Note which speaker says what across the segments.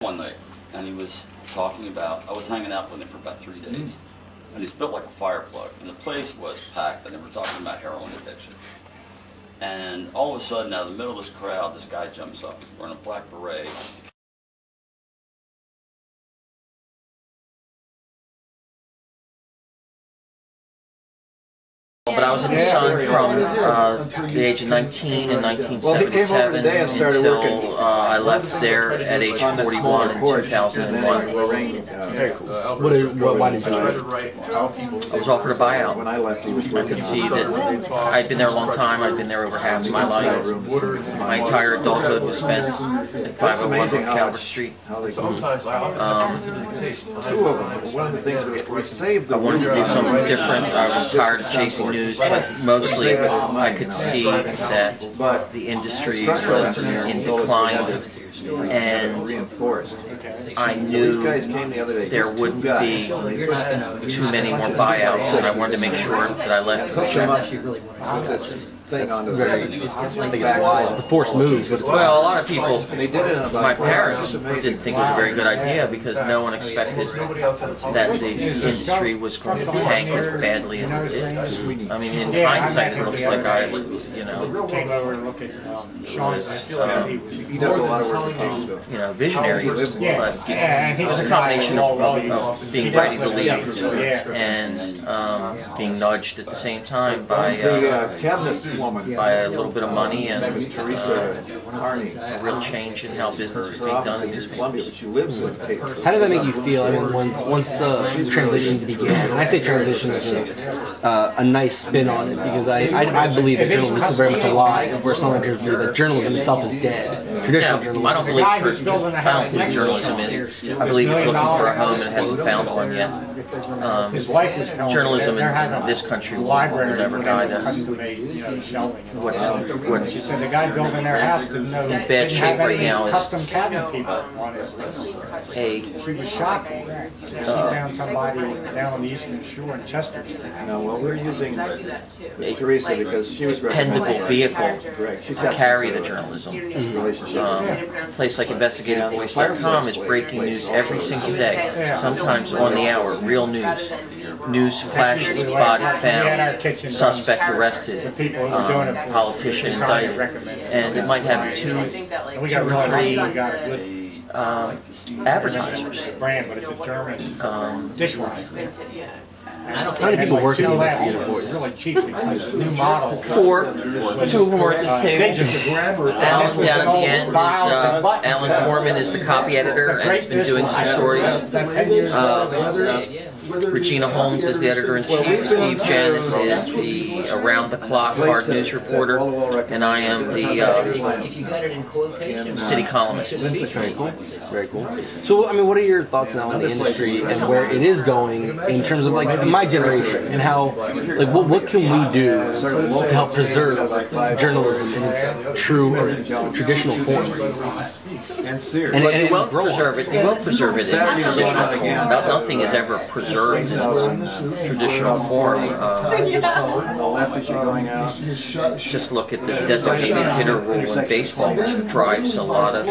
Speaker 1: one night, and he was talking about, I was hanging out with him for about 3 days, and he's built like a fire plug, and the place was packed, and they were talking about heroin addiction. And all of a sudden, out of the middle of this crowd, this guy jumps up. He's wearing a black beret. But I was at the Sun from the age of 19 in 1977 until I left there at age 41 in 2001.
Speaker 2: Why did you leave?
Speaker 1: I was offered a buyout. I could see that I'd been there a long time. I'd been there over half my life. My entire adulthood was spent at 501 North Calvert Street. I wanted to do something different. I was tired of chasing news, but mostly I could see that the industry was in decline, and I knew there wouldn't be too many more buyouts, and I wanted to make sure that I left the check.
Speaker 2: That's very, I think it's wise. The forced move.
Speaker 1: Well, a lot of people, my parents didn't think it was a very good idea because no one expected that the industry was going to tank as badly as it did. I mean, in hindsight, it looks like I, you know, was,
Speaker 3: he does a lot of work in
Speaker 1: you know, visionary, but it was a combination of being ready to leave and being nudged at the same time by a little bit of money and a real change in how business was being done in newspapers.
Speaker 2: How did that make you feel? I mean, once the transition began, and I say transition is a nice spin on it, because I believe that journalism is very much alive, where some appears to believe that journalism itself is dead. Traditional journalism.
Speaker 1: I don't believe journalism is. I believe it's looking for a home and it hasn't found one yet. Journalism in this country will never die. What's
Speaker 4: the guy building their house didn't know
Speaker 1: in bad shape right now is
Speaker 4: custom cabinet people on his
Speaker 1: she
Speaker 4: was shocked. She found somebody down on the eastern shore in Chester.
Speaker 3: No, well, we're using Teresa because she was
Speaker 1: dependable vehicle to carry the journalism. A place like InvestigateVoice.com is breaking news every single day, sometimes on the hour, real news. News flashes, body found, suspect arrested, politician indicted, and it might have two or three advertisers.
Speaker 4: Brand, but it's a German dishwasher.
Speaker 2: How many people work in Investigative Voice?
Speaker 4: Really cheap because new model.
Speaker 1: 4. 2 of them are at this table. Alan down at the end is Alan Foreman is the copy editor and has been doing some stories. Regina Holmes is the editor-in-chief. Steve Janis is the around-the-clock hard news reporter, and I am the city columnist.
Speaker 2: Very cool. Very cool. So, I mean, what are your thoughts now on the industry and where it is going in terms of, like, my generation and how, like, what can we do to help preserve journalism in its true or traditional form?
Speaker 1: And it won't preserve it. It won't preserve it in its traditional form. Nothing is ever preserved in its traditional form. Just look at the designated hitter rule in baseball, which drives a lot of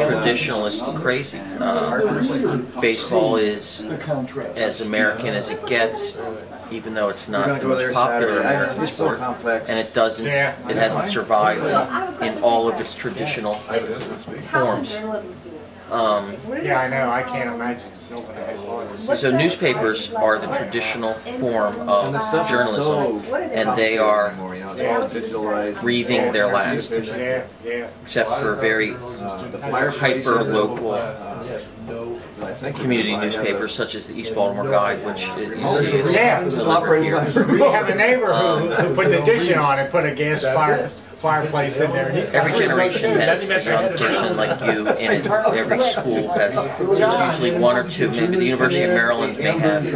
Speaker 1: traditionalists crazy. Baseball is as American as it gets, even though it's not the most popular American sport, and it hasn't survived in all of its traditional forms.
Speaker 4: Yeah, I know. I can't imagine.
Speaker 1: So newspapers are the traditional form of journalism, and they are breathing their last, except for very hyper-local community newspapers such as the East Baltimore Guide, which you see is delivered here.
Speaker 4: We have a neighbor who put the addition on and put a gas fireplace in there.
Speaker 1: Every generation has a young person like you in it. Every school has, there's usually 1 or 2. Maybe the University of Maryland may have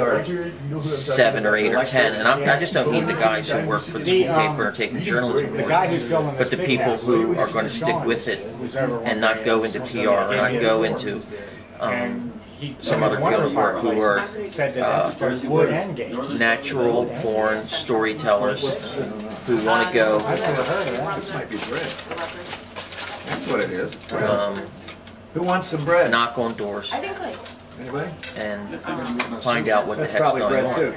Speaker 1: 7 or 8 or 10. And I just don't mean the guys who work for the school paper or taking journalism courses, but the people who are going to stick with it and not go into PR or not go into some other field of work, who are natural-born storytellers who want to go.
Speaker 3: This might be bread. That's what it is. Who wants some bread?
Speaker 1: knock on doors,
Speaker 5: I think like
Speaker 3: Anybody?
Speaker 1: and find out what the
Speaker 3: That's
Speaker 1: heck's
Speaker 3: probably
Speaker 1: going
Speaker 3: bread
Speaker 1: on.
Speaker 3: too.